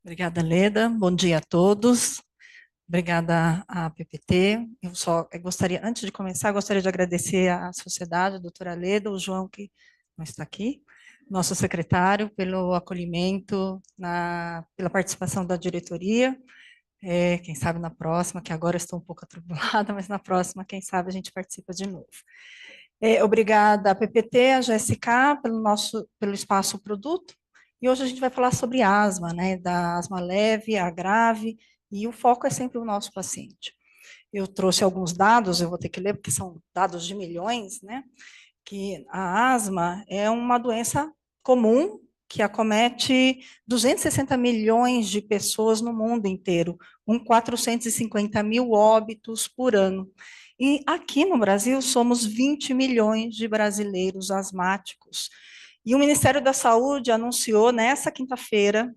Obrigada, Leda. Bom dia a todos. Obrigada à PPT. Eu gostaria, antes de começar, gostaria de agradecer à sociedade, a doutora Leda, o João, que não está aqui, nosso secretário, pelo acolhimento, pela participação da diretoria. Quem sabe na próxima, que agora estou um pouco atribulada, mas na próxima, quem sabe, a gente participa de novo. Obrigada à PPT, à GSK, pelo espaço produto. E hoje a gente vai falar sobre asma, né? Da asma leve, a grave, e o foco é sempre o nosso paciente. Eu trouxe alguns dados, eu vou ter que ler, porque são dados de milhões, né? Que a asma é uma doença comum que acomete 260 milhões de pessoas no mundo inteiro, com 450 mil óbitos por ano. E aqui no Brasil somos 20 milhões de brasileiros asmáticos. E o Ministério da Saúde anunciou nessa quinta-feira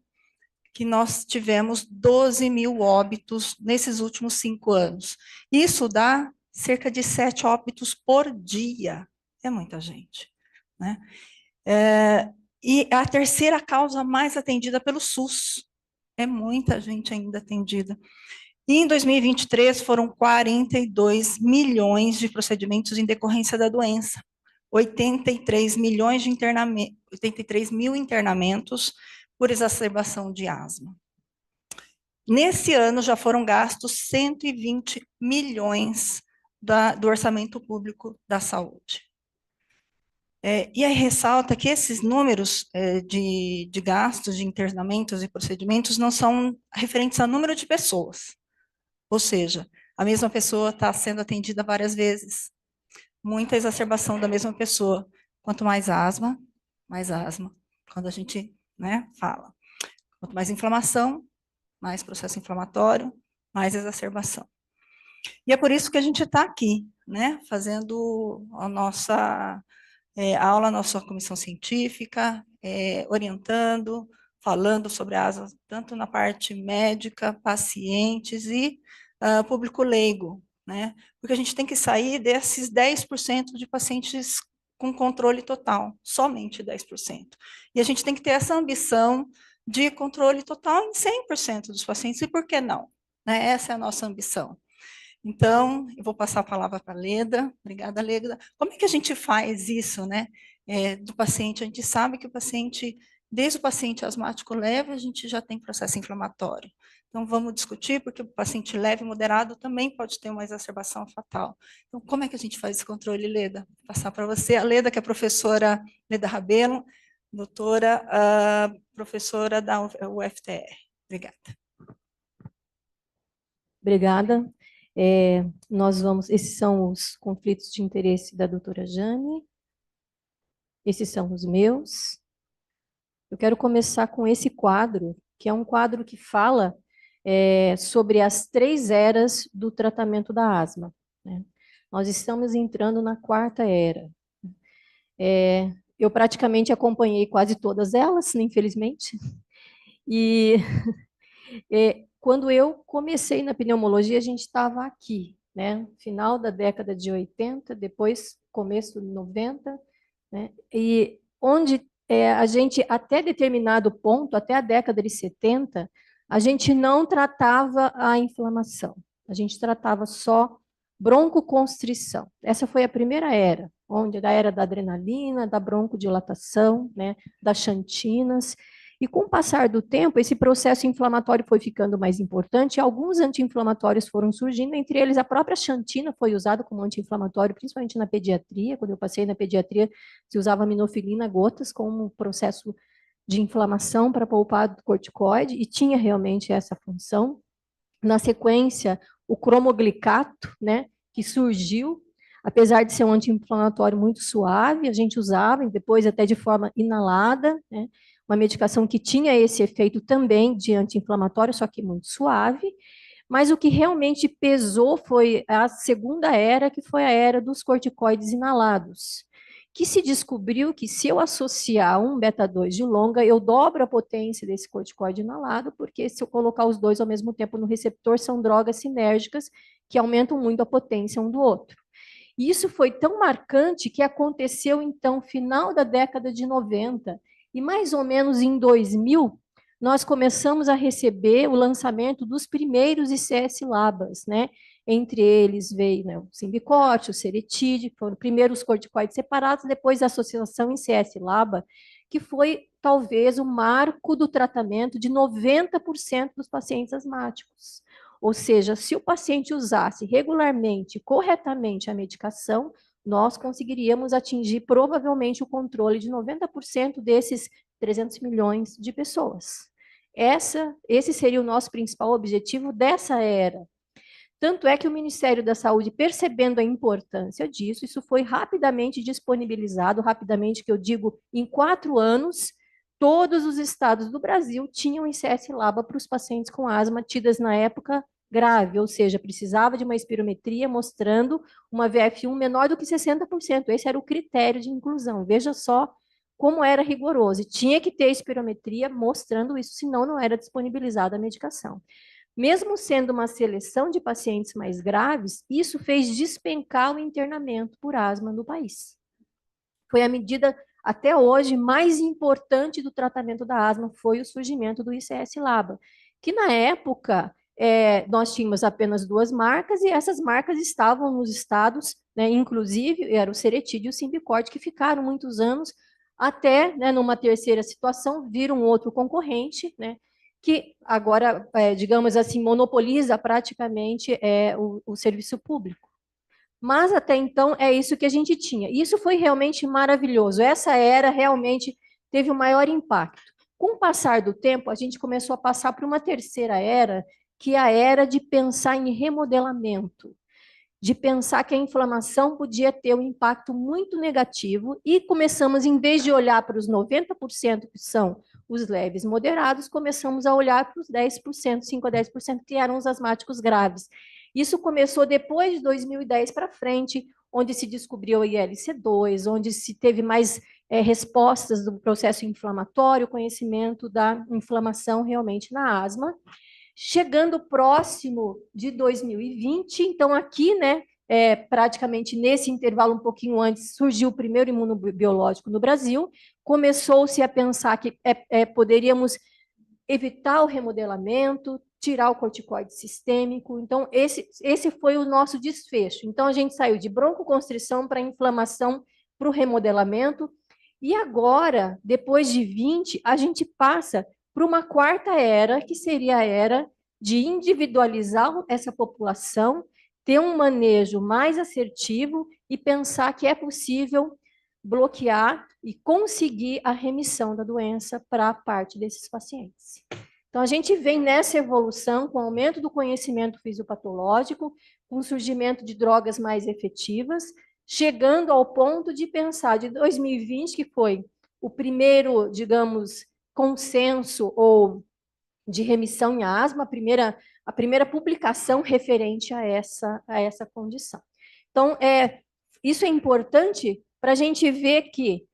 que nós tivemos 12 mil óbitos nesses últimos 5 anos. Isso dá cerca de 7 óbitos por dia. É muita gente, né? E a terceira causa mais atendida pelo SUS. É muita gente ainda atendida. E em 2023 foram 42 milhões de procedimentos em decorrência da doença. 83 milhões de 83 mil internamentos por exacerbação de asma. Nesse ano já foram gastos 120 milhões do orçamento público da saúde. E aí ressalta que esses números de gastos, de internamentos e procedimentos não são referentes a número de pessoas. Ou seja, a mesma pessoa está sendo atendida várias vezes. Muita exacerbação da mesma pessoa. Quanto mais asma, mais asma. Quando a gente, né, fala. Quanto mais inflamação, mais processo inflamatório, mais exacerbação. E é por isso que a gente está aqui, né, fazendo a nossa aula, nossa comissão científica, orientando, falando sobre a asa, tanto na parte médica, pacientes e público leigo, né? Porque a gente tem que sair desses 10% de pacientes com controle total, somente 10%. E a gente tem que ter essa ambição de controle total em 100% dos pacientes, e por que não? Né? Essa é a nossa ambição. Então, eu vou passar a palavra para a Leda. Obrigada, Leda. Como é que a gente faz isso, né? Do paciente, a gente sabe que o paciente, desde o paciente asmático leve, a gente já tem processo inflamatório. Então, vamos discutir, porque o paciente leve e moderado também pode ter uma exacerbação fatal. Então, como é que a gente faz esse controle, Leda? Vou passar para você. A Leda, que é a professora Leda Rabelo, doutora, professora da UFTR. Obrigada. Obrigada. Esses são os conflitos de interesse da doutora Jane, esses são os meus. Eu quero começar com esse quadro, que é um quadro que fala sobre as 3 eras do tratamento da asma, né? Nós estamos entrando na 4ª era. Eu praticamente acompanhei quase todas elas, infelizmente, e quando eu comecei na pneumologia, a gente estava aqui, né? Final da década de 80, depois começo de 90, né? E onde a gente, até determinado ponto, até a década de 70, a gente não tratava a inflamação. A gente tratava só broncoconstrição. Essa foi a primeira era, onde da era da adrenalina, da broncodilatação, né? Das xantinas. E com o passar do tempo, esse processo inflamatório foi ficando mais importante e alguns anti-inflamatórios foram surgindo, entre eles a própria xantina foi usada como anti-inflamatório, principalmente na pediatria. Quando eu passei na pediatria, se usava minofilina gotas como um processo de inflamação para poupar do corticoide, e tinha realmente essa função. Na sequência, o cromoglicato, né, que surgiu, apesar de ser um anti-inflamatório muito suave, a gente usava, e depois até de forma inalada, né, uma medicação que tinha esse efeito também de anti-inflamatório, só que muito suave. Mas o que realmente pesou foi a segunda era, que foi a era dos corticoides inalados, que se descobriu que se eu associar um beta-2 de longa, eu dobro a potência desse corticoide inalado, porque se eu colocar os dois ao mesmo tempo no receptor, são drogas sinérgicas que aumentam muito a potência um do outro. E isso foi tão marcante que aconteceu, então, final da década de 90, e mais ou menos em 2000, nós começamos a receber o lançamento dos primeiros ICS-LABAs, né? Entre eles veio, né, o Symbicort, o Seretide, que foram primeiro os corticoides separados, depois a associação ICS-LABA, que foi talvez o marco do tratamento de 90% dos pacientes asmáticos. Ou seja, se o paciente usasse regularmente, corretamente a medicação, nós conseguiríamos atingir provavelmente o controle de 90% desses 300 milhões de pessoas. Esse seria o nosso principal objetivo dessa era. Tanto é que o Ministério da Saúde, percebendo a importância disso, isso foi rapidamente disponibilizado, rapidamente, que eu digo, em 4 anos, todos os estados do Brasil tinham ICS-LABA para os pacientes com asma, tidas na época grave, ou seja, precisava de uma espirometria mostrando uma VF1 menor do que 60%. Esse era o critério de inclusão. Veja só como era rigoroso. E tinha que ter espirometria mostrando isso, senão não era disponibilizada a medicação. Mesmo sendo uma seleção de pacientes mais graves, isso fez despencar o internamento por asma no país. Foi a medida, até hoje, mais importante do tratamento da asma, foi o surgimento do ICS-LABA, que na época nós tínhamos apenas 2 marcas e essas marcas estavam nos estados, né, inclusive era o Seretide e o Symbicort, que ficaram muitos anos, até, né, numa terceira situação, vir um outro concorrente, né, que agora, digamos assim, monopoliza praticamente o serviço público. Mas até então é isso que a gente tinha. Isso foi realmente maravilhoso. Essa era realmente teve o maior impacto. Com o passar do tempo, a gente começou a passar por uma terceira era, que é a era de pensar em remodelamento, de pensar que a inflamação podia ter um impacto muito negativo e começamos, em vez de olhar para os 90% que são os leves moderados, começamos a olhar para os 10%, 5 a 10% que eram os asmáticos graves. Isso começou depois de 2010 para frente, onde se descobriu o ILC2, onde se teve mais respostas do processo inflamatório, conhecimento da inflamação realmente na asma. Chegando próximo de 2020, então aqui, né, praticamente nesse intervalo um pouquinho antes, surgiu o primeiro imunobiológico no Brasil, começou-se a pensar que poderíamos evitar o remodelamento, tirar o corticoide sistêmico, então esse foi o nosso desfecho. Então a gente saiu de broncoconstrição para inflamação, para o remodelamento, e agora, depois de 20, a gente passa para uma quarta era, que seria a era de individualizar essa população, ter um manejo mais assertivo e pensar que é possível bloquear e conseguir a remissão da doença para a parte desses pacientes. Então, a gente vem nessa evolução com o aumento do conhecimento fisiopatológico, com o surgimento de drogas mais efetivas, chegando ao ponto de pensar de 2020, que foi o primeiro, digamos, consenso ou de remissão em asma, a primeira publicação referente a essa condição. Então, isso é importante para a gente ver que,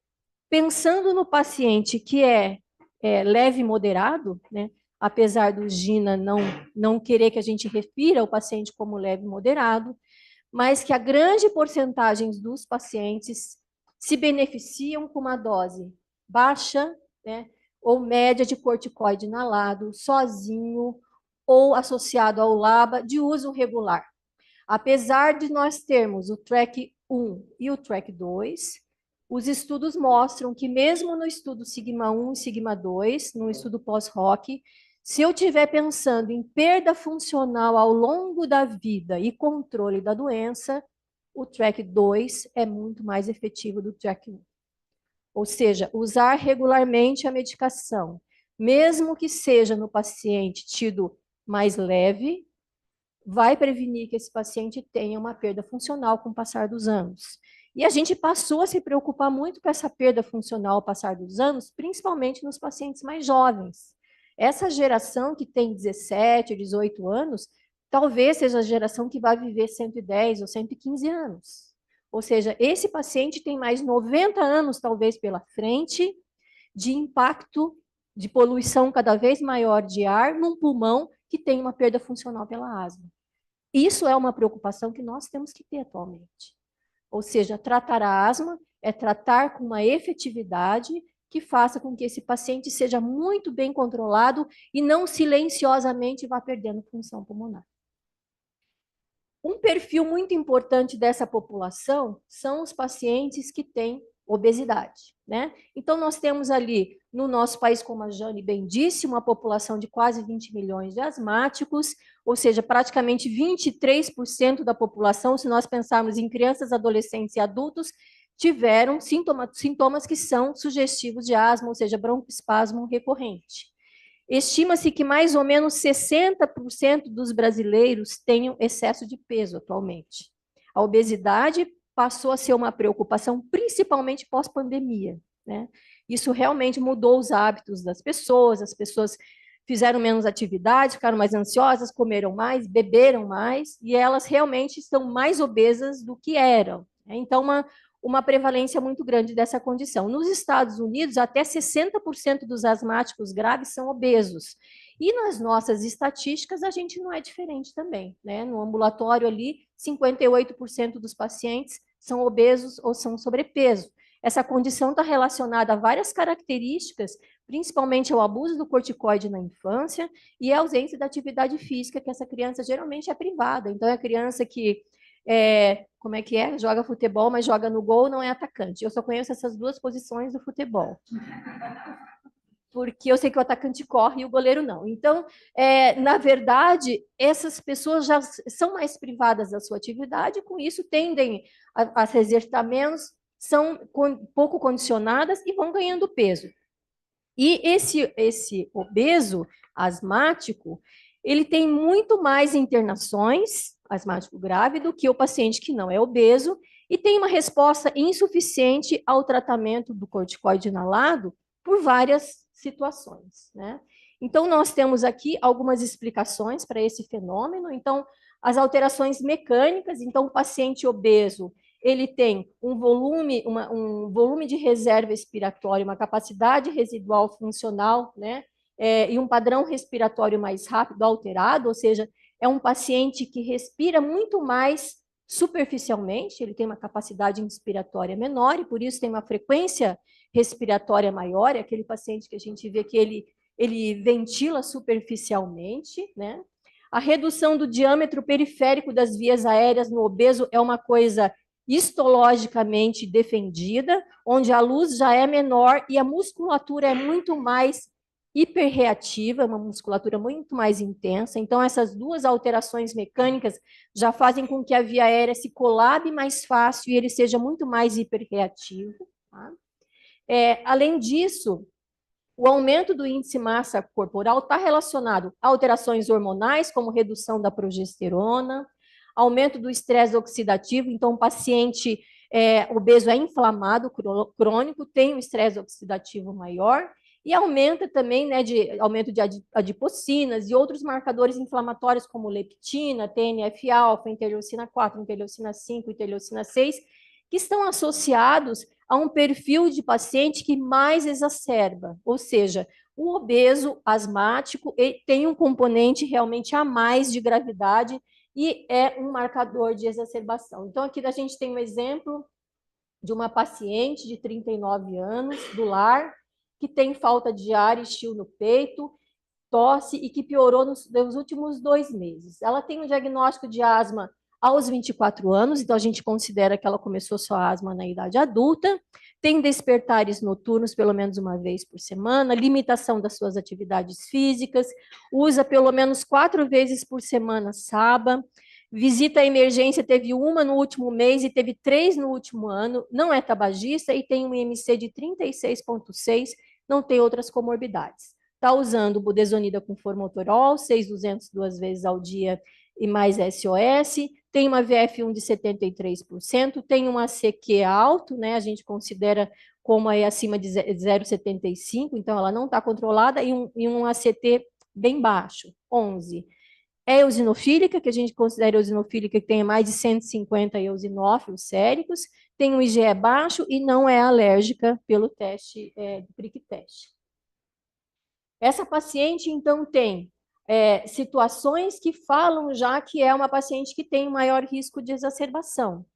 pensando no paciente que é leve e moderado, né, apesar do GINA não querer que a gente refira o paciente como leve e moderado, mas que a grande porcentagem dos pacientes se beneficiam com uma dose baixa, né, ou média de corticoide inalado, sozinho ou associado ao LABA de uso regular. Apesar de nós termos o TREC 1 e o TREC 2, os estudos mostram que mesmo no estudo Sigma 1 e Sigma 2, no estudo pós-ROC, se eu estiver pensando em perda funcional ao longo da vida e controle da doença, o TREC 2 é muito mais efetivo do TREC 1. Ou seja, usar regularmente a medicação, mesmo que seja no paciente tido mais leve, vai prevenir que esse paciente tenha uma perda funcional com o passar dos anos. E a gente passou a se preocupar muito com essa perda funcional ao passar dos anos, principalmente nos pacientes mais jovens. Essa geração que tem 17, 18 anos, talvez seja a geração que vai viver 110 ou 115 anos. Ou seja, esse paciente tem mais 90 anos, talvez, pela frente, de impacto de poluição cada vez maior de ar num pulmão que tem uma perda funcional pela asma. Isso é uma preocupação que nós temos que ter atualmente. Ou seja, tratar a asma é tratar com uma efetividade que faça com que esse paciente seja muito bem controlado e não silenciosamente vá perdendo função pulmonar. Um perfil muito importante dessa população são os pacientes que têm obesidade, né? Então, nós temos ali, no nosso país, como a Jane bem disse, uma população de quase 20 milhões de asmáticos, ou seja, praticamente 23% da população, se nós pensarmos em crianças, adolescentes e adultos, tiveram sintomas que são sugestivos de asma, ou seja, broncoespasmo recorrente. Estima-se que mais ou menos 60% dos brasileiros tenham excesso de peso atualmente. A obesidade passou a ser uma preocupação, principalmente pós-pandemia, né? Isso realmente mudou os hábitos das pessoas, as pessoas fizeram menos atividades, ficaram mais ansiosas, comeram mais, beberam mais, e elas realmente estão mais obesas do que eram, né? Então, uma prevalência muito grande dessa condição. Nos Estados Unidos, até 60% dos asmáticos graves são obesos. E nas nossas estatísticas, a gente não é diferente também, né? No ambulatório ali, 58% dos pacientes são obesos ou são sobrepeso. Essa condição está relacionada a várias características, principalmente ao abuso do corticoide na infância e a ausência da atividade física, que essa criança geralmente é privada. Então, é a criança que como é que é? Joga futebol, mas joga no gol, não é atacante. Eu só conheço essas duas posições do futebol. Porque eu sei que o atacante corre e o goleiro não. Então, na verdade, essas pessoas já são mais privadas da sua atividade, com isso tendem a se exercitar menos, são pouco condicionadas e vão ganhando peso. E esse obeso asmático, ele tem muito mais internações, asmático grave, do que o paciente que não é obeso e tem uma resposta insuficiente ao tratamento do corticoide inalado por várias situações, né? Então, nós temos aqui algumas explicações para esse fenômeno. Então, as alterações mecânicas, então, o paciente obeso, ele tem um volume de reserva expiratória, uma capacidade residual funcional, né? E um padrão respiratório mais rápido alterado, ou seja, é um paciente que respira muito mais superficialmente, ele tem uma capacidade inspiratória menor e por isso tem uma frequência respiratória maior, é aquele paciente que a gente vê que ele ventila superficialmente, né? A redução do diâmetro periférico das vias aéreas no obeso é uma coisa histologicamente defendida, onde a luz já é menor e a musculatura é muito mais hiperreativa, uma musculatura muito mais intensa. Então, essas duas alterações mecânicas já fazem com que a via aérea se colabe mais fácil e ele seja muito mais hiperreativo. Tá? Além disso, o aumento do índice massa corporal está relacionado a alterações hormonais, como redução da progesterona, aumento do estresse oxidativo, então o paciente obeso é inflamado, crônico, tem um estresse oxidativo maior, e aumenta também, né, aumento de adipocinas e outros marcadores inflamatórios, como leptina, TNF-alfa, interleucina 4, interleucina 5, interleucina 6, que estão associados a um perfil de paciente que mais exacerba, ou seja, o obeso asmático tem um componente realmente a mais de gravidade e é um marcador de exacerbação. Então, aqui a gente tem um exemplo de uma paciente de 39 anos, do lar, que tem falta de ar e estio no peito, tosse e que piorou nos últimos 2 meses. Ela tem um diagnóstico de asma aos 24 anos, então a gente considera que ela começou sua asma na idade adulta, tem despertares noturnos pelo menos uma vez por semana, limitação das suas atividades físicas, usa pelo menos 4 vezes por semana SABA, visita a emergência, teve uma no último mês e teve 3 no último ano, não é tabagista e tem um IMC de 36,6, não tem outras comorbidades. Está usando budesonida com formoterol, 6,200 2 vezes ao dia e mais SOS, tem uma VF1 de 73%, tem um ACQ alto, né? A gente considera como aí acima de 0,75, então ela não está controlada, e um ACT bem baixo, 11. É eosinofílica, que a gente considera eosinofílica que tem mais de 150 eosinófilos séricos, tem um IgE baixo e não é alérgica pelo teste do prick test. Essa paciente, então, tem situações que falam já que é uma paciente que tem maior risco de exacerbação.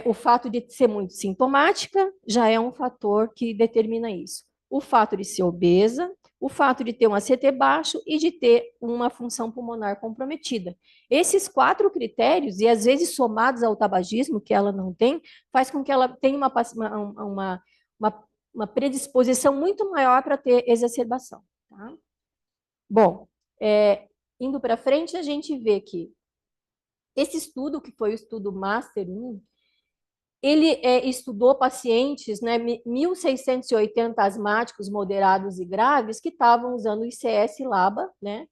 O fato de ser muito sintomática já é um fator que determina isso. o fato de ser obesa, o fato de ter um ACT baixo e de ter uma função pulmonar comprometida. Esses 4 critérios, e às vezes somados ao tabagismo, que ela não tem, faz com que ela tenha uma predisposição muito maior para ter exacerbação. Tá? Bom, indo para frente, a gente vê que esse estudo, que foi o estudo Master 1, ele estudou pacientes, né, 1.680 asmáticos moderados e graves que estavam usando o ICS-LABA, né?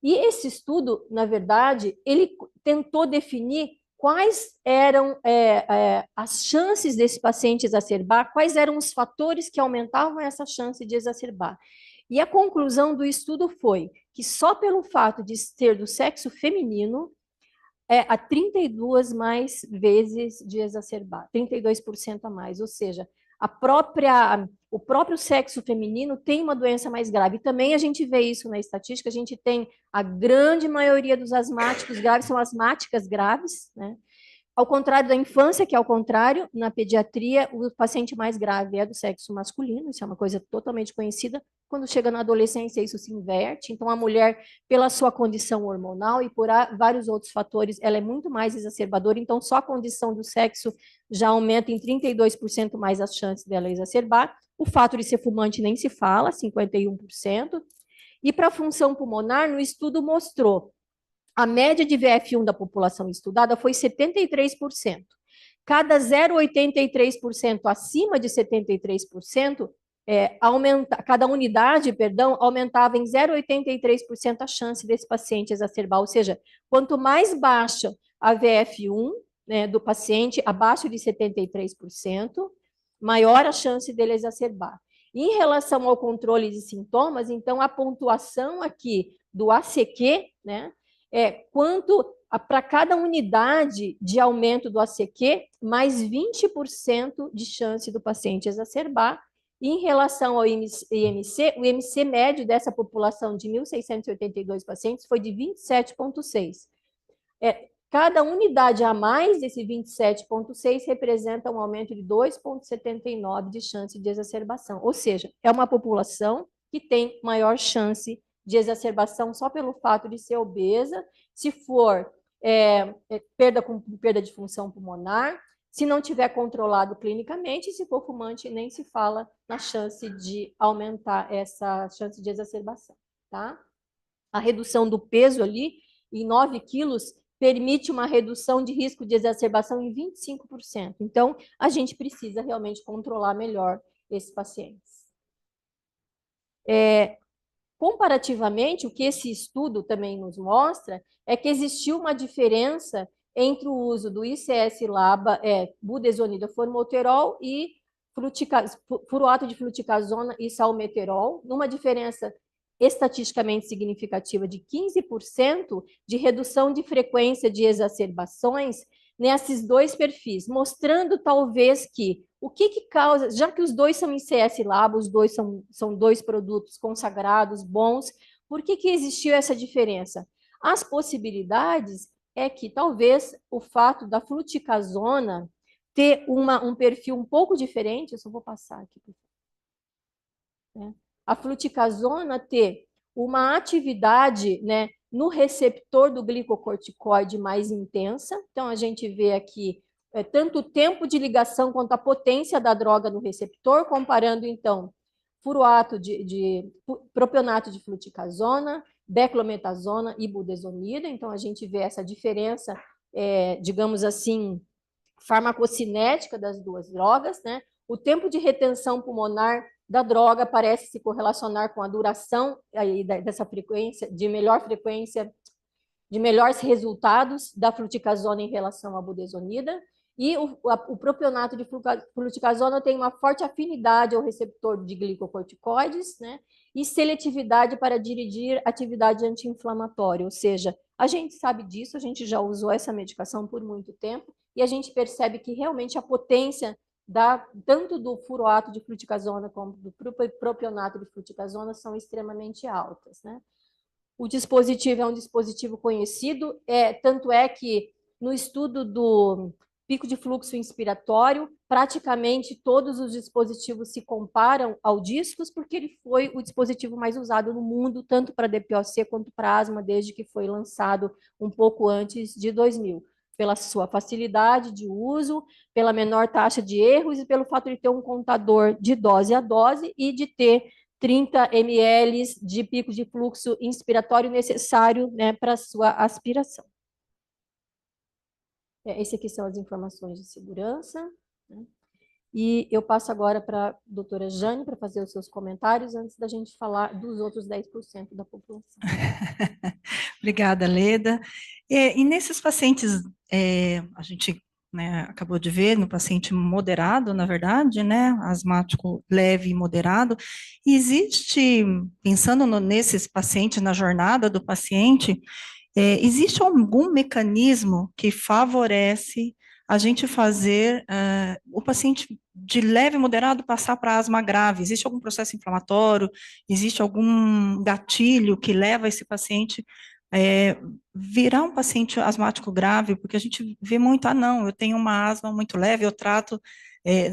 E esse estudo, na verdade, ele tentou definir quais eram as chances desse paciente exacerbar, quais eram os fatores que aumentavam essa chance de exacerbar. E a conclusão do estudo foi que só pelo fato de ser do sexo feminino, a 32 mais vezes de exacerbar, 32% a mais, ou seja, o próprio sexo feminino tem uma doença mais grave. E também a gente vê isso na estatística, a gente tem a grande maioria dos asmáticos graves são asmáticas graves, né? Ao contrário da infância, que é ao contrário, na pediatria, o paciente mais grave é do sexo masculino, isso é uma coisa totalmente conhecida. Quando chega na adolescência, isso se inverte. Então, a mulher, pela sua condição hormonal e por vários outros fatores, ela é muito mais exacerbadora. Então, só a condição do sexo já aumenta em 32% mais as chances dela exacerbar. O fato de ser fumante nem se fala, 51%. E para a função pulmonar, no estudo mostrou a média de VF1 da população estudada foi 73%. Cada 0,83% acima de 73%, cada unidade, perdão, aumentava em 0,83% a chance desse paciente exacerbar. Ou seja, quanto mais baixa a VF1, né, do paciente, abaixo de 73%, maior a chance dele exacerbar. Em relação ao controle de sintomas, então, a pontuação aqui do ACQ, né, quanto para cada unidade de aumento do ACQ, mais 20% de chance do paciente exacerbar. E em relação ao IMC, o IMC médio dessa população de 1.682 pacientes foi de 27,6. Cada unidade a mais desse 27,6 representa um aumento de 2,79 de chance de exacerbação. Ou seja, é uma população que tem maior chance de exacerbação só pelo fato de ser obesa, se for perda de função pulmonar, se não tiver controlado clinicamente, e se for fumante, nem se fala na chance de aumentar essa chance de exacerbação. Tá? A redução do peso ali, em 9 quilos, permite uma redução de risco de exacerbação em 25%. Então, a gente precisa realmente controlar melhor esses pacientes. Comparativamente, o que esse estudo também nos mostra é que existiu uma diferença entre o uso do ICS-LABA, budesonida formoterol e furoato de fluticasona e salmeterol, numa diferença estatisticamente significativa de 15% de redução de frequência de exacerbações nesses dois perfis, mostrando talvez que o que causa, já que os dois são ICS-LABA, os dois são dois produtos consagrados, bons, por que existiu essa diferença? As possibilidades é que talvez o fato da fluticasona ter um perfil um pouco diferente, eu só vou passar aqui, né? A fluticasona ter uma atividade, né, no receptor do glicocorticoide mais intensa. Então, a gente vê aqui tanto o tempo de ligação quanto a potência da droga no receptor, comparando, então, propionato de fluticasona, beclometasona e budesonida. Então, a gente vê essa diferença, digamos assim, farmacocinética das duas drogas, né? O tempo de retenção pulmonar da droga parece se correlacionar com a duração aí dessa frequência, de melhores resultados da fluticasona em relação à budesonida. E o propionato de fluticasona tem uma forte afinidade ao receptor de glicocorticoides, né? E seletividade para dirigir atividade anti-inflamatória, ou seja, a gente sabe disso, a gente já usou essa medicação por muito tempo, e a gente percebe que realmente a potência tanto do furoato de fluticasona como do propionato de fluticasona são extremamente altas, né? O dispositivo é um dispositivo conhecido, tanto é que no estudo do pico de fluxo inspiratório, praticamente todos os dispositivos se comparam ao discos, porque ele foi o dispositivo mais usado no mundo, tanto para DPOC quanto para asma, desde que foi lançado um pouco antes de 2000, pela sua facilidade de uso, pela menor taxa de erros e pelo fato de ter um contador de dose a dose e de ter 30 ml de pico de fluxo inspiratório necessário, né, para a sua aspiração. Esse aqui são as informações de segurança, né? E eu passo agora para a doutora Jane para fazer os seus comentários antes da gente falar dos outros 10% da população. Obrigada, Leda. E nesses pacientes, a gente, né, acabou de ver, no paciente moderado, na verdade, né, asmático leve e moderado, existe, pensando nesses pacientes, na jornada do paciente, existe algum mecanismo que favorece a gente fazer o paciente de leve e moderado passar para asma grave? Existe algum processo inflamatório? Existe algum gatilho que leva esse paciente virar um paciente asmático grave? Porque a gente vê muito, não, eu tenho uma asma muito leve, eu trato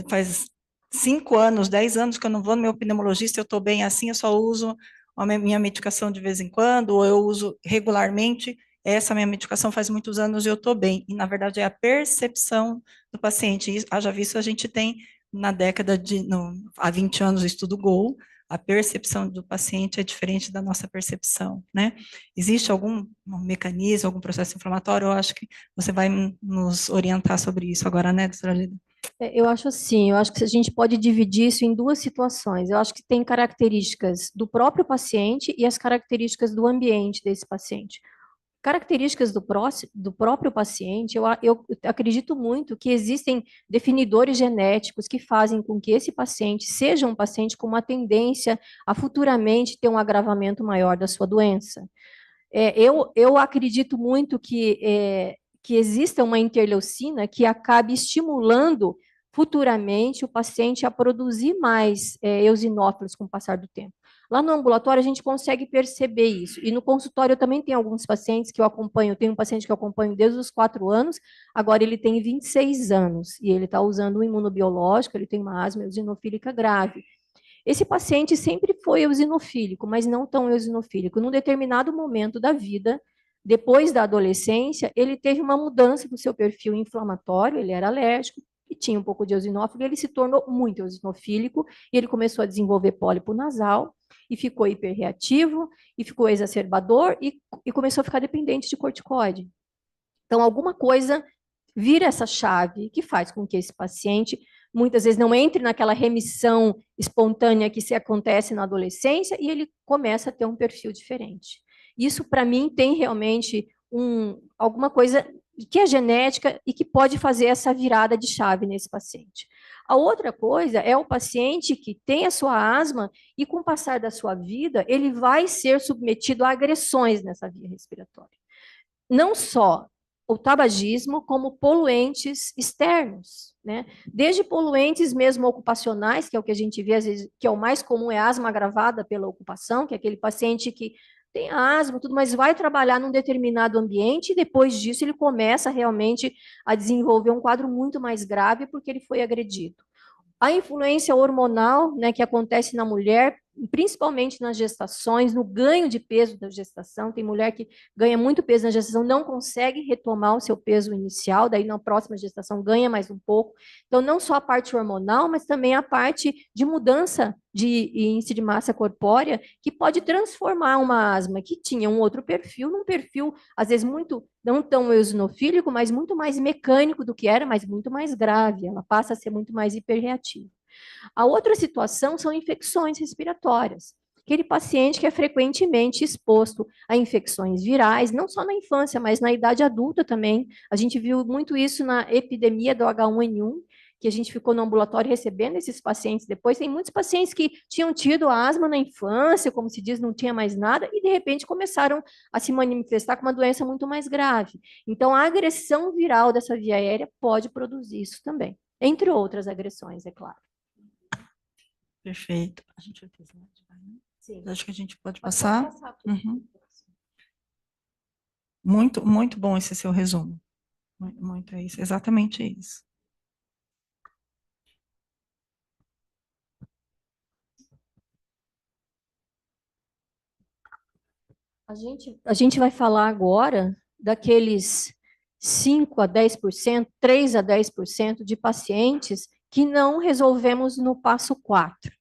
faz 5 anos, 10 anos que eu não vou no meu pneumologista, eu estou bem assim, eu só uso a minha medicação de vez em quando, ou eu uso regularmente, essa minha medicação faz muitos anos e eu estou bem. E, na verdade, é a percepção do paciente. E, haja visto, a gente tem, na década há 20 anos, o estudo GOL, a percepção do paciente é diferente da nossa percepção, né? Existe algum mecanismo, algum processo inflamatório? Eu acho que você vai nos orientar sobre isso agora, né, doutora Lida? Eu acho assim, eu acho que a gente pode dividir isso em duas situações. Eu acho que tem características do próprio paciente e as características do ambiente desse paciente. Características do próprio paciente, eu acredito muito que existem definidores genéticos que fazem com que esse paciente seja um paciente com uma tendência a futuramente ter um agravamento maior da sua doença. Eu acredito muito que exista uma interleucina que acabe estimulando futuramente o paciente a produzir mais eosinófilos com o passar do tempo. Lá no ambulatório a gente consegue perceber isso. E no consultório eu também tenho alguns pacientes que eu acompanho. Eu tenho um paciente que eu acompanho desde os 4 anos, agora ele tem 26 anos e ele está usando um imunobiológico, ele tem uma asma eosinofílica grave. Esse paciente sempre foi eosinofílico, mas não tão eosinofílico. Num determinado momento da vida, depois da adolescência, ele teve uma mudança do seu perfil inflamatório, ele era alérgico e tinha um pouco de eosinófilo, ele se tornou muito eosinofílico e ele começou a desenvolver pólipo nasal e ficou hiperreativo e ficou exacerbador e começou a ficar dependente de corticoide. Então, alguma coisa vira essa chave que faz com que esse paciente muitas vezes não entre naquela remissão espontânea que se acontece na adolescência e ele começa a ter um perfil diferente. Isso, para mim, tem realmente alguma coisa que é genética e que pode fazer essa virada de chave nesse paciente. A outra coisa é o paciente que tem a sua asma e, com o passar da sua vida, ele vai ser submetido a agressões nessa via respiratória. Não só o tabagismo, como poluentes externos, né? Desde poluentes mesmo ocupacionais, que é o que a gente vê às vezes, que é o mais comum, é asma agravada pela ocupação, que é aquele paciente que tem asma, tudo, mas vai trabalhar num determinado ambiente e depois disso ele começa realmente a desenvolver um quadro muito mais grave porque ele foi agredido. A influência hormonal, né, que acontece na mulher, principalmente nas gestações, no ganho de peso da gestação. Tem mulher que ganha muito peso na gestação, não consegue retomar o seu peso inicial, daí na próxima gestação ganha mais um pouco. Então, não só a parte hormonal, mas também a parte de mudança de índice de massa corpórea, que pode transformar uma asma que tinha um outro perfil, num perfil, às vezes, muito, não tão eosinofílico, mas muito mais mecânico do que era, mas muito mais grave. Ela passa a ser muito mais hiperreativa. A outra situação são infecções respiratórias. Aquele paciente que é frequentemente exposto a infecções virais, não só na infância, mas na idade adulta também. A gente viu muito isso na epidemia do H1N1, que a gente ficou no ambulatório recebendo esses pacientes depois. Tem muitos pacientes que tinham tido asma na infância, como se diz, não tinha mais nada, e de repente começaram a se manifestar com uma doença muito mais grave. Então, a agressão viral dessa via aérea pode produzir isso também, entre outras agressões, é claro. Perfeito. A gente vai ter slide, né? Sim. Acho que a gente pode passar. Passar Uhum. Muito, muito bom esse seu resumo. Muito é isso, exatamente isso. A gente vai falar agora daqueles 5 a 10%, 3 a 10% de pacientes que não resolvemos no passo 4.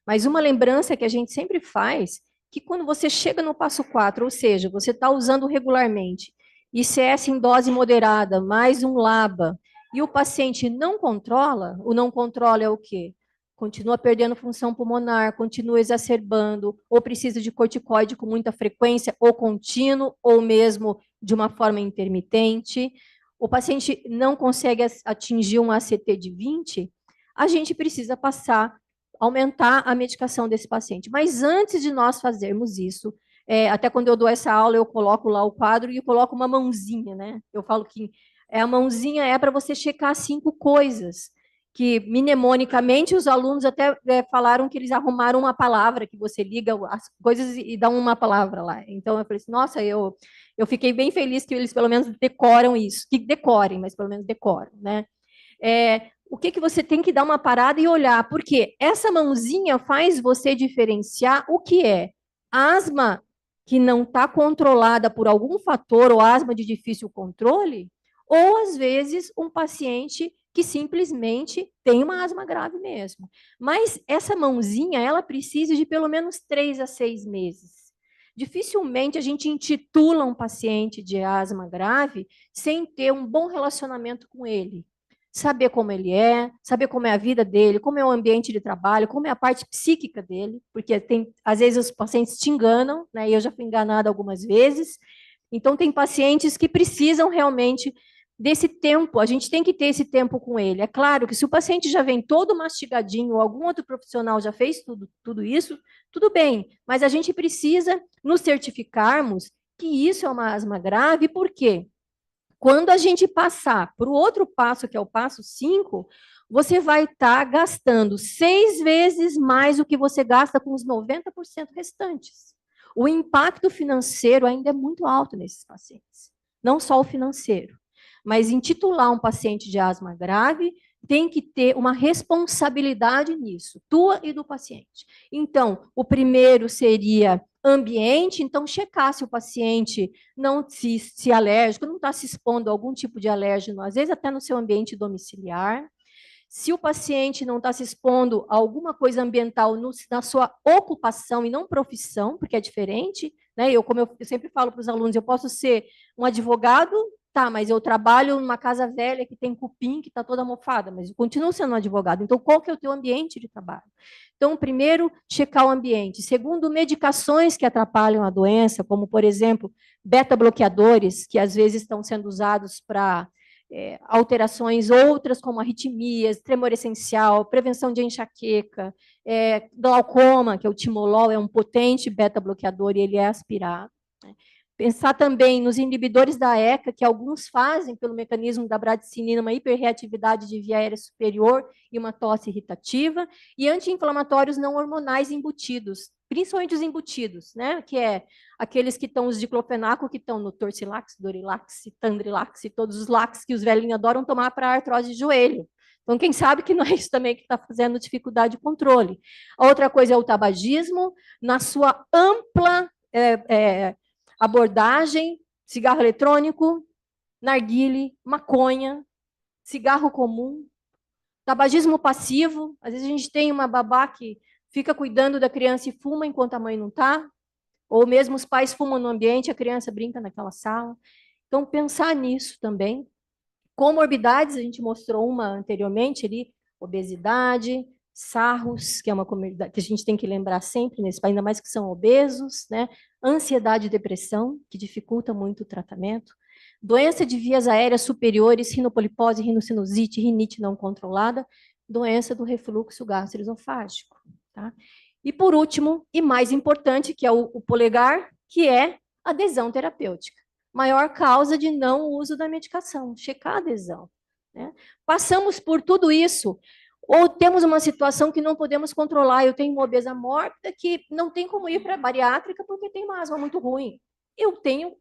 Mas uma lembrança que a gente sempre faz, que quando você chega no passo 4, ou seja, você está usando regularmente ICS em dose moderada, mais um LABA, e o paciente não controla, o não controla é o quê? Continua perdendo função pulmonar, continua exacerbando, ou precisa de corticoide com muita frequência, ou contínuo, ou mesmo de uma forma intermitente. O paciente não consegue atingir um ACT de 20, a gente precisa aumentar a medicação desse paciente. Mas antes de nós fazermos isso, até quando eu dou essa aula, eu coloco lá o quadro e eu coloco uma mãozinha, né? Eu falo que a mãozinha é para você checar 5 coisas, que mnemonicamente os alunos até falaram que eles arrumaram uma palavra, que você liga as coisas e dá uma palavra lá. Então eu falei assim, nossa, eu fiquei bem feliz que eles pelo menos decoram isso, que decorem, mas pelo menos decoram, né? O que você tem que dar uma parada e olhar, porque essa mãozinha faz você diferenciar o que é asma que não está controlada por algum fator ou asma de difícil controle, ou às vezes um paciente que simplesmente tem uma asma grave mesmo. Mas essa mãozinha, ela precisa de pelo menos 3 a 6 meses. Dificilmente a gente intitula um paciente de asma grave sem ter um bom relacionamento com ele. Saber como ele é, saber como é a vida dele, como é o ambiente de trabalho, como é a parte psíquica dele, porque às vezes os pacientes te enganam, né? E eu já fui enganada algumas vezes. Então tem pacientes que precisam realmente desse tempo, a gente tem que ter esse tempo com ele. É claro que se o paciente já vem todo mastigadinho, ou algum outro profissional já fez tudo isso, tudo bem, mas a gente precisa nos certificarmos que isso é uma asma grave, por quê? Quando a gente passar para o outro passo, que é o passo 5, você vai estar gastando 6 vezes mais do que você gasta com os 90% restantes. O impacto financeiro ainda é muito alto nesses pacientes. Não só o financeiro. Mas intitular um paciente de asma grave tem que ter uma responsabilidade nisso, tua e do paciente. Então, o primeiro seria ambiente, então checar se o paciente não se alérgico, não está se expondo a algum tipo de alérgeno, às vezes até no seu ambiente domiciliar. Se o paciente não está se expondo a alguma coisa ambiental na sua ocupação e não profissão, porque é diferente, né? Como eu sempre falo para os alunos, eu posso ser um advogado, tá, mas eu trabalho numa casa velha que tem cupim, que está toda mofada, mas eu continuo sendo um advogado. Então, qual que é o teu ambiente de trabalho? Então, primeiro, checar o ambiente. Segundo, medicações que atrapalham a doença, como, por exemplo, beta-bloqueadores, que às vezes estão sendo usados para alterações outras, como arritmias, tremor essencial, prevenção de enxaqueca, glaucoma, que é o timolol, é um potente beta-bloqueador e ele é aspirado. Né? Pensar também nos inibidores da ECA, que alguns fazem pelo mecanismo da bradicinina, uma hiperreatividade de via aérea superior e uma tosse irritativa, e anti-inflamatórios não hormonais embutidos, principalmente os embutidos, né? Que é aqueles que estão os diclofenaco, que estão no Torcilax, Dorilax, Tandrilax e todos os lax que os velhinhos adoram tomar para artrose de joelho. Então, quem sabe que não é isso também que está fazendo dificuldade de controle. A outra coisa é o tabagismo, na sua ampla abordagem, cigarro eletrônico, narguile, maconha, cigarro comum, tabagismo passivo. Às vezes a gente tem uma babá que fica cuidando da criança e fuma enquanto a mãe não está, ou mesmo os pais fumam no ambiente, a criança brinca naquela sala. Então, pensar nisso também. Comorbidades, a gente mostrou uma anteriormente ali, obesidade, sarros, que é uma comorbidade que a gente tem que lembrar sempre nesse país, ainda mais que são obesos, né? Ansiedade e depressão, que dificulta muito o tratamento. Doença de vias aéreas superiores, rinopolipose, rinocinusite, rinite não controlada, doença do refluxo gastroesofágico, tá? E por último, e mais importante, que é o polegar, que é adesão terapêutica. Maior causa de não uso da medicação, checar a adesão. Né? Passamos por tudo isso, ou temos uma situação que não podemos controlar. Eu tenho uma obesa mórbida que não tem como ir para a bariátrica porque tem uma asma muito ruim. Eu tenho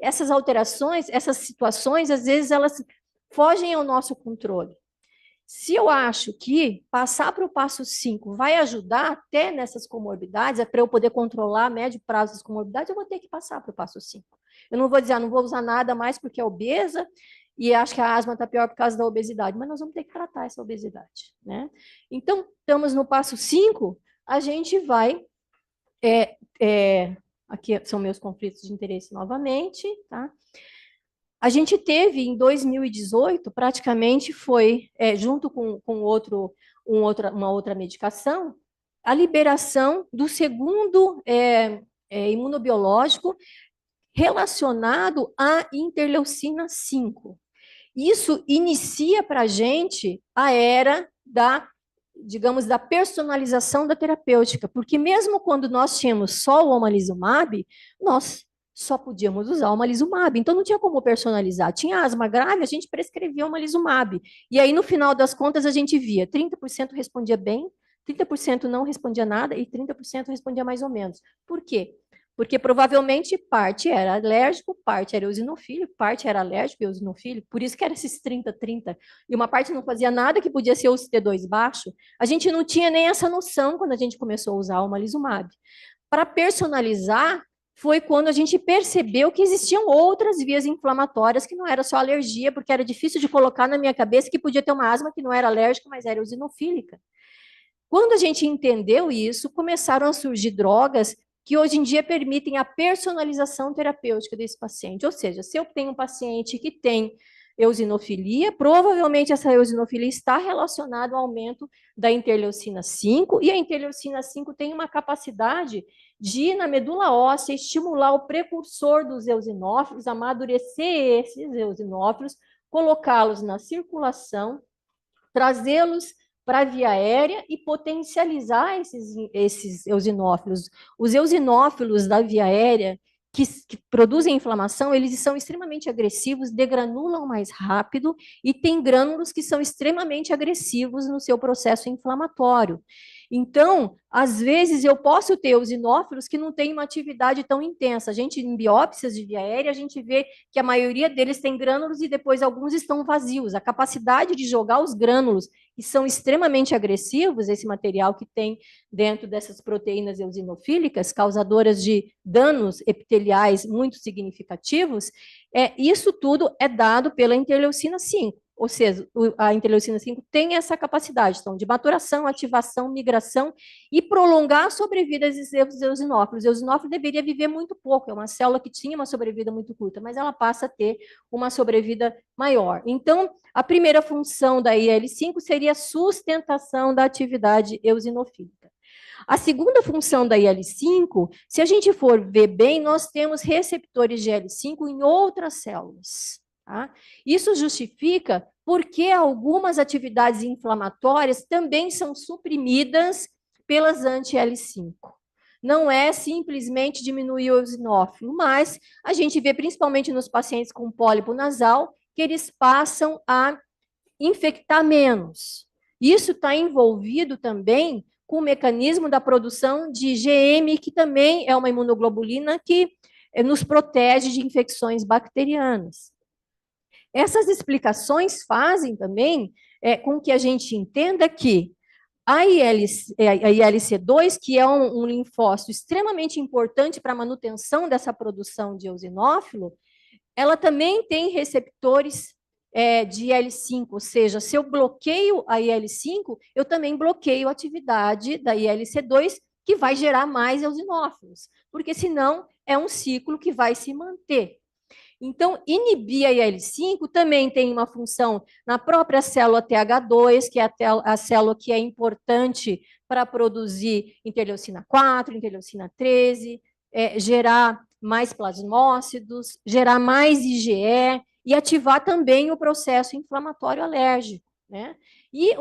essas alterações, essas situações, às vezes elas fogem ao nosso controle. Se eu acho que passar para o passo 5 vai ajudar até nessas comorbidades, para eu poder controlar a médio prazo das comorbidades, eu vou ter que passar para o passo 5. Eu não vou dizer, não vou usar nada mais porque é obesa e acho que a asma está pior por causa da obesidade, mas nós vamos ter que tratar essa obesidade, né? Então, estamos no passo 5, a gente vai... aqui são meus conflitos de interesse novamente, tá? A gente teve, em 2018, praticamente foi, junto com uma outra medicação, a liberação do segundo imunobiológico relacionado à interleucina 5. Isso inicia para a gente a era da, digamos, da personalização da terapêutica, porque mesmo quando nós tínhamos só o omalizumab, nós só podíamos usar o omalizumab, então não tinha como personalizar. Tinha asma grave, a gente prescrevia o omalizumab. E aí, no final das contas, a gente via 30% respondia bem, 30% não respondia nada e 30% respondia mais ou menos. Por quê? Porque provavelmente parte era alérgico, parte era eosinofílico, parte era alérgico e eosinofílico, por isso que era esses 30-30. E uma parte não fazia nada, que podia ser o T2 baixo. A gente não tinha nem essa noção quando a gente começou a usar o omalizumab. Para personalizar, foi quando a gente percebeu que existiam outras vias inflamatórias, que não era só alergia, porque era difícil de colocar na minha cabeça que podia ter uma asma que não era alérgica, mas era eosinofílica. Quando a gente entendeu isso, começaram a surgir drogas que hoje em dia permitem a personalização terapêutica desse paciente. Ou seja, se eu tenho um paciente que tem eosinofilia, provavelmente essa eosinofilia está relacionada ao aumento da interleucina 5, e a interleucina 5 tem uma capacidade de ir na medula óssea, estimular o precursor dos eosinófilos, amadurecer esses eosinófilos, colocá-los na circulação, trazê-los para a via aérea e potencializar esses eosinófilos. Os eosinófilos da via aérea que produzem inflamação, eles são extremamente agressivos, degranulam mais rápido e tem grânulos que são extremamente agressivos no seu processo inflamatório. Então, às vezes, eu posso ter eosinófilos que não têm uma atividade tão intensa. A gente, em biópsias de via aérea, a gente vê que a maioria deles tem grânulos e depois alguns estão vazios. A capacidade de jogar os grânulos, que são extremamente agressivos, esse material que tem dentro dessas proteínas eosinofílicas, causadoras de danos epiteliais muito significativos, isso tudo é dado pela interleucina 5. Ou seja, a interleucina 5 tem essa capacidade, então, de maturação, ativação, migração e prolongar a sobrevida desses eosinófilos. O eosinófilo deveria viver muito pouco, é uma célula que tinha uma sobrevida muito curta, mas ela passa a ter uma sobrevida maior. Então, a primeira função da IL-5 seria a sustentação da atividade eosinofílica. A segunda função da IL-5, se a gente for ver bem, nós temos receptores de IL-5 em outras células. Tá? Isso justifica porque algumas atividades inflamatórias também são suprimidas pelas anti-IL-5. Não é simplesmente diminuir o eosinófilo, mas a gente vê principalmente nos pacientes com pólipo nasal que eles passam a infectar menos. Isso está envolvido também com o mecanismo da produção de IgM, que também é uma imunoglobulina que nos protege de infecções bacterianas. Essas explicações fazem também com que a gente entenda que a ILC2, que é um linfócito extremamente importante para a manutenção dessa produção de eosinófilo, ela também tem receptores de IL-5, ou seja, se eu bloqueio a IL-5, eu também bloqueio a atividade da ILC2, que vai gerar mais eosinófilos, porque senão é um ciclo que vai se manter. Então, inibir a IL-5 também tem uma função na própria célula TH2, que é a célula que é importante para produzir interleucina 4, interleucina 13, gerar mais plasmócitos, gerar mais IgE e ativar também o processo inflamatório alérgico, né? E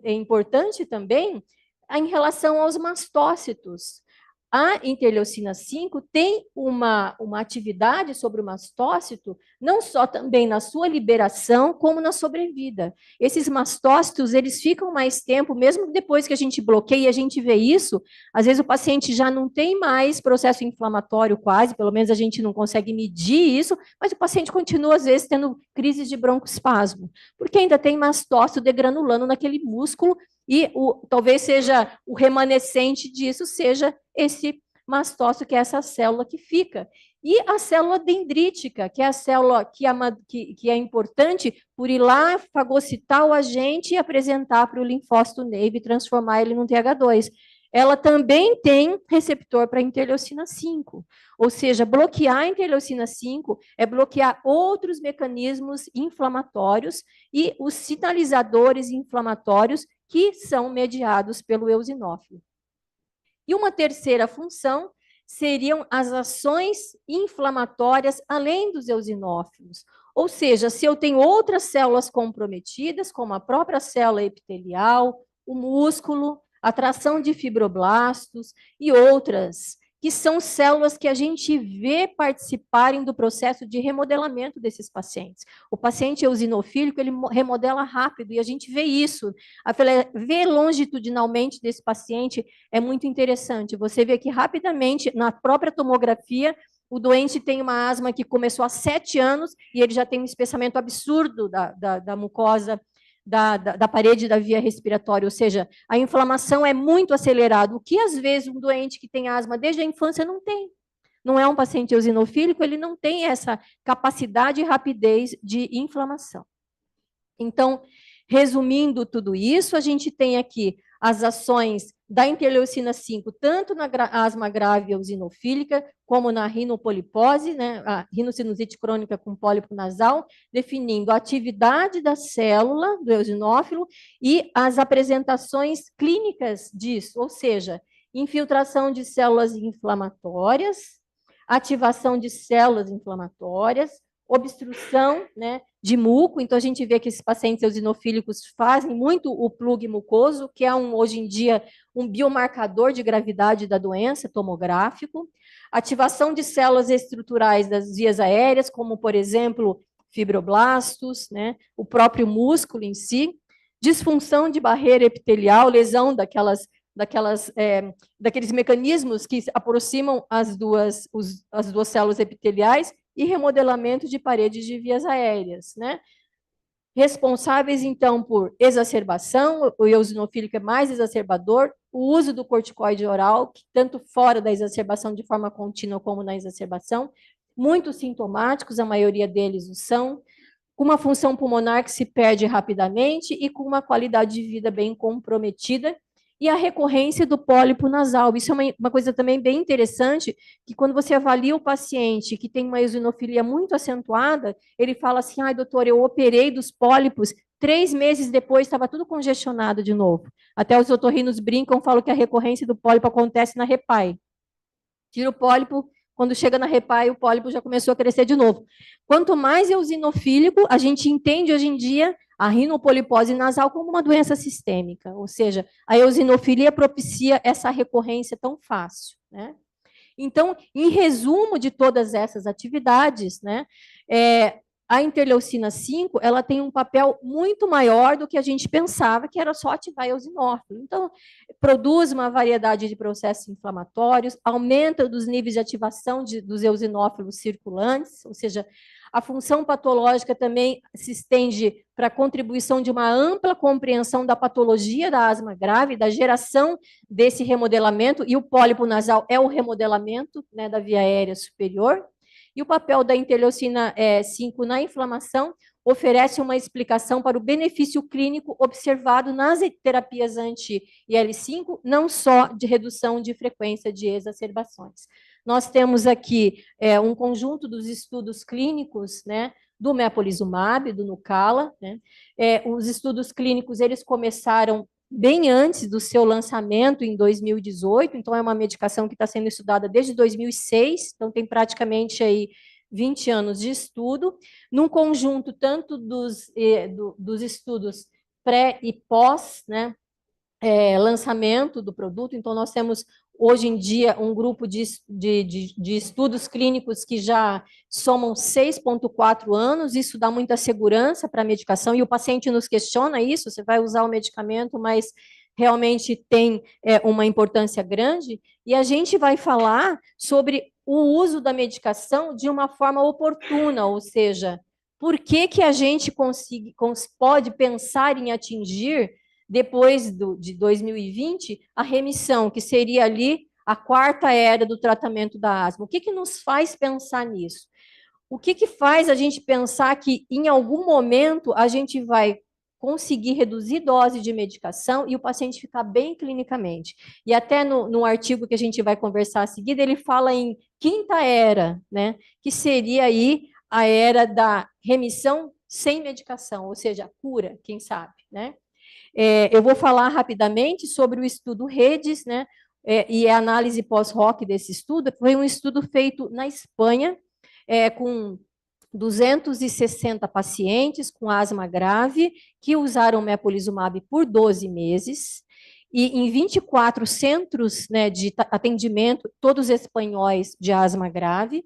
é importante também em relação aos mastócitos. a interleucina 5 tem uma atividade sobre o mastócito, não só também na sua liberação, como na sobrevida. Esses mastócitos, eles ficam mais tempo, mesmo depois que a gente bloqueia, a gente vê isso, às vezes o paciente já não tem mais processo inflamatório quase, pelo menos a gente não consegue medir isso, mas o paciente continua, às vezes, tendo crises de broncoespasmo, porque ainda tem mastócito degranulando naquele músculo, e talvez seja o remanescente disso, seja esse mastócito, que é essa célula que fica. E a célula dendrítica, que é a célula que é importante por ir lá fagocitar o agente e apresentar para o linfócito Neve e transformar ele num TH2. Ela também tem receptor para interleucina 5. Ou seja, bloquear a interleucina 5 é bloquear outros mecanismos inflamatórios e os sinalizadores inflamatórios que são mediados pelo eosinófilo. E uma terceira função seriam as ações inflamatórias além dos eosinófilos. Ou seja, se eu tenho outras células comprometidas, como a própria célula epitelial, o músculo, a atração de fibroblastos e outras, que são células que a gente vê participarem do processo de remodelamento desses pacientes. O paciente eosinofílico, ele remodela rápido, e a gente vê isso. Ver longitudinalmente desse paciente é muito interessante. Você vê que rapidamente, na própria tomografia, o doente tem uma asma que começou há 7 anos e ele já tem um espessamento absurdo da mucosa da parede da via respiratória, ou seja, a inflamação é muito acelerada, o que às vezes um doente que tem asma desde a infância não tem. Não é um paciente eosinofílico, ele não tem essa capacidade e rapidez de inflamação. Então, resumindo tudo isso, a gente tem aqui as ações da interleucina 5, tanto na asma grave eosinofílica, como na rinopolipose, né, a rinocinusite crônica com pólipo nasal, definindo a atividade da célula do eosinófilo e as apresentações clínicas disso, ou seja, infiltração de células inflamatórias, ativação de células inflamatórias, obstrução, né, de muco. Então a gente vê que esses pacientes eosinofílicos fazem muito o plug mucoso, que é hoje em dia um biomarcador de gravidade da doença, tomográfico. Ativação de células estruturais das vias aéreas, como por exemplo fibroblastos, né, o próprio músculo em si. Disfunção de barreira epitelial, lesão daqueles mecanismos que aproximam as duas células epiteliais, e remodelamento de paredes de vias aéreas, né? Responsáveis, então, por exacerbação, o eosinofílico é mais exacerbador, o uso do corticoide oral, que tanto fora da exacerbação de forma contínua como na exacerbação, muito sintomáticos, a maioria deles o são, com uma função pulmonar que se perde rapidamente e com uma qualidade de vida bem comprometida, e a recorrência do pólipo nasal. Isso é uma coisa também bem interessante, que quando você avalia o paciente que tem uma eosinofilia muito acentuada, ele fala assim, ai, doutor, eu operei dos pólipos, 3 meses depois estava tudo congestionado de novo. Até os otorrinos brincam, falam que a recorrência do pólipo acontece na repai. Tira o pólipo, quando chega na repai, o pólipo já começou a crescer de novo. Quanto mais eosinofílico, a gente entende hoje em dia a rinopolipose nasal como uma doença sistêmica, ou seja, a eosinofilia propicia essa recorrência tão fácil, né? Então, em resumo de todas essas atividades, né, a interleucina 5, ela tem um papel muito maior do que a gente pensava, que era só ativar eosinófilo. Então, produz uma variedade de processos inflamatórios, aumenta os níveis de ativação dos eosinófilos circulantes, ou seja, a função patológica também se estende para a contribuição de uma ampla compreensão da patologia da asma grave, da geração desse remodelamento, e o pólipo nasal é o remodelamento, né, da via aérea superior. E o papel da interleucina 5 na inflamação oferece uma explicação para o benefício clínico observado nas terapias anti-IL-5, não só de redução de frequência de exacerbações. Nós temos aqui um conjunto dos estudos clínicos, né, do mepolizumab, do Nucala, né? Os estudos clínicos, eles começaram bem antes do seu lançamento, em 2018, então é uma medicação que está sendo estudada desde 2006, então tem praticamente aí 20 anos de estudo, num conjunto tanto dos estudos pré e pós, né, lançamento do produto. Então, nós temos hoje em dia, um grupo de estudos clínicos que já somam 6,4 anos, isso dá muita segurança para a medicação, e o paciente nos questiona isso, você vai usar o medicamento, mas realmente tem uma importância grande, e a gente vai falar sobre o uso da medicação de uma forma oportuna, ou seja, por que, que a gente pode pensar em atingir, depois de 2020, a remissão, que seria ali a quarta era do tratamento da asma. O que, que nos faz pensar nisso? O que, que faz a gente pensar que, em algum momento, a gente vai conseguir reduzir dose de medicação e o paciente ficar bem clinicamente? E até no artigo que a gente vai conversar a seguir, ele fala em quinta era, né? Que seria aí a era da remissão sem medicação, ou seja, a cura, quem sabe, né? Eu vou falar rapidamente sobre o estudo REDES, né? E a análise pós-hoc desse estudo. Foi um estudo feito na Espanha, com 260 pacientes com asma grave que usaram mepolizumab por 12 meses. E em 24 centros, né, de atendimento, todos espanhóis de asma grave.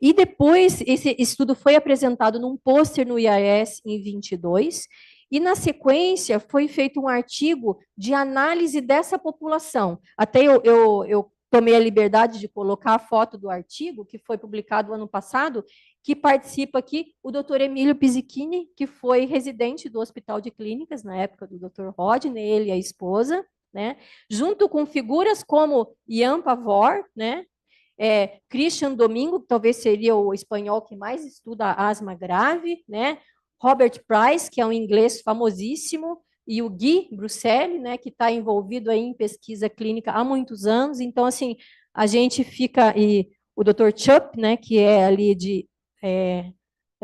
E depois, esse estudo foi apresentado num pôster no IAS em 22, e, na sequência, foi feito um artigo de análise dessa população. Até eu tomei a liberdade de colocar a foto do artigo, que foi publicado ano passado, que participa aqui o doutor Emílio Pizzichini, que foi residente do Hospital de Clínicas, na época do doutor Rodney, ele e a esposa, né? Junto com figuras como Ian Pavor, né? Christian Domingo, que talvez seria o espanhol que mais estuda asma grave, né? Robert Price, que é um inglês famosíssimo, e o Guy Brusselli, né, que está envolvido aí em pesquisa clínica há muitos anos. Então, assim, a gente fica... E o Dr. Chup, né, que é ali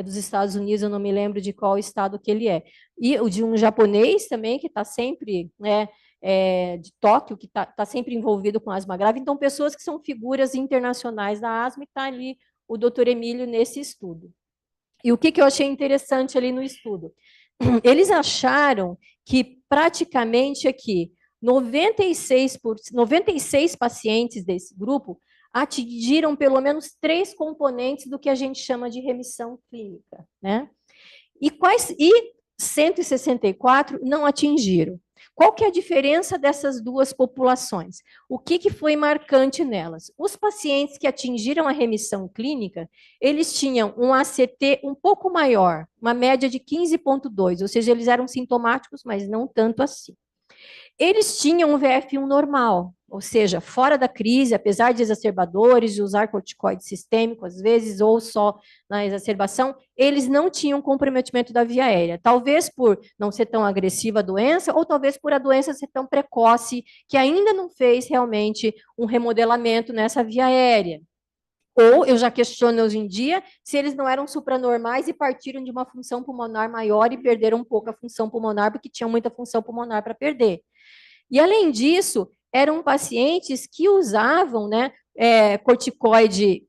dos Estados Unidos, eu não me lembro de qual estado que ele é. E o de um japonês também, que está sempre... né, de Tóquio, que está sempre envolvido com asma grave. Então, pessoas que são figuras internacionais da asma, e está ali o doutor Emílio nesse estudo. E o que, que eu achei interessante ali no estudo? Eles acharam que praticamente aqui 96 pacientes desse grupo atingiram pelo menos 3 componentes do que a gente chama de remissão clínica, né? E 164 não atingiram. Qual que é a diferença dessas duas populações? O que, que foi marcante nelas? Os pacientes que atingiram a remissão clínica, eles tinham um ACT um pouco maior, uma média de 15,2, ou seja, eles eram sintomáticos, mas não tanto assim. Eles tinham um VF1 normal, ou seja, fora da crise, apesar de exacerbadores, de usar corticoide sistêmico, às vezes, ou só na exacerbação, eles não tinham comprometimento da via aérea. Talvez por não ser tão agressiva a doença, ou talvez por a doença ser tão precoce, que ainda não fez realmente um remodelamento nessa via aérea. Ou eu já questiono hoje em dia se eles não eram supranormais e partiram de uma função pulmonar maior e perderam um pouco a função pulmonar, porque tinham muita função pulmonar para perder. E, além disso, eram pacientes que usavam, né, corticoide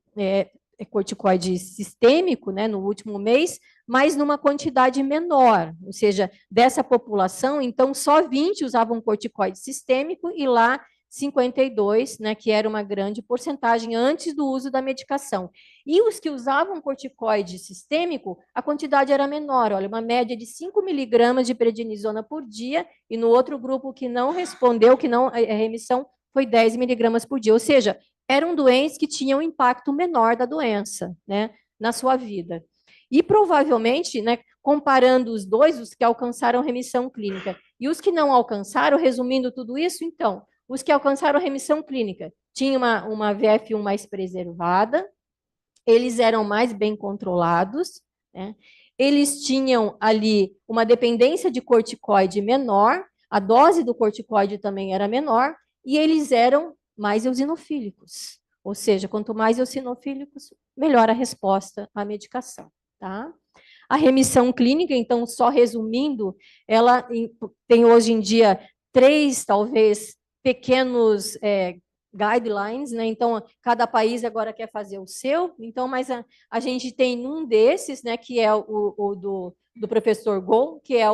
sistêmico, né, no último mês, mas numa quantidade menor, ou seja, dessa população, então, só 20 usavam corticoide sistêmico e lá 52, né, que era uma grande porcentagem antes do uso da medicação. E os que usavam corticoide sistêmico, a quantidade era menor, olha, uma média de 5 miligramas de prednisona por dia, e no outro grupo que não respondeu, que não a remissão, foi 10 miligramas por dia, ou seja, eram doentes que tinham impacto menor da doença, né, na sua vida. E provavelmente, né, comparando os dois, os que alcançaram remissão clínica e os que não alcançaram, resumindo tudo isso, então, os que alcançaram remissão clínica tinham uma VF1 mais preservada, eles eram mais bem controlados, né? Eles tinham ali uma dependência de corticoide menor, a dose do corticoide também era menor, e eles eram mais eosinofílicos. Ou seja, quanto mais eosinofílicos, melhor a resposta à medicação. Tá? A remissão clínica, então, só resumindo, ela tem hoje em dia 3, talvez, pequenos guidelines, né? Então, cada país agora quer fazer o seu, então, mas a gente tem um desses, né, que é o do professor Gol, que é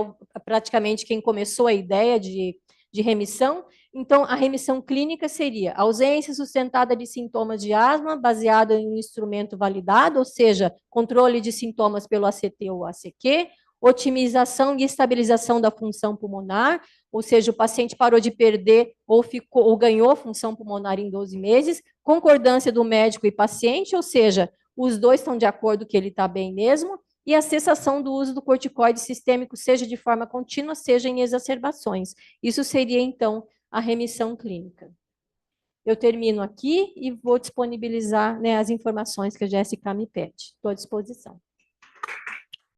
praticamente quem começou a ideia de remissão. Então, a remissão clínica seria ausência sustentada de sintomas de asma, baseada em um instrumento validado, ou seja, controle de sintomas pelo ACT ou ACQ, otimização e estabilização da função pulmonar, ou seja, o paciente parou de perder ou ganhou função pulmonar em 12 meses, concordância do médico e paciente, ou seja, os dois estão de acordo que ele está bem mesmo, e a cessação do uso do corticoide sistêmico, seja de forma contínua, seja em exacerbações. Isso seria, então, a remissão clínica. Eu termino aqui e vou disponibilizar, né, as informações que a Jéssica me pede. Estou à disposição.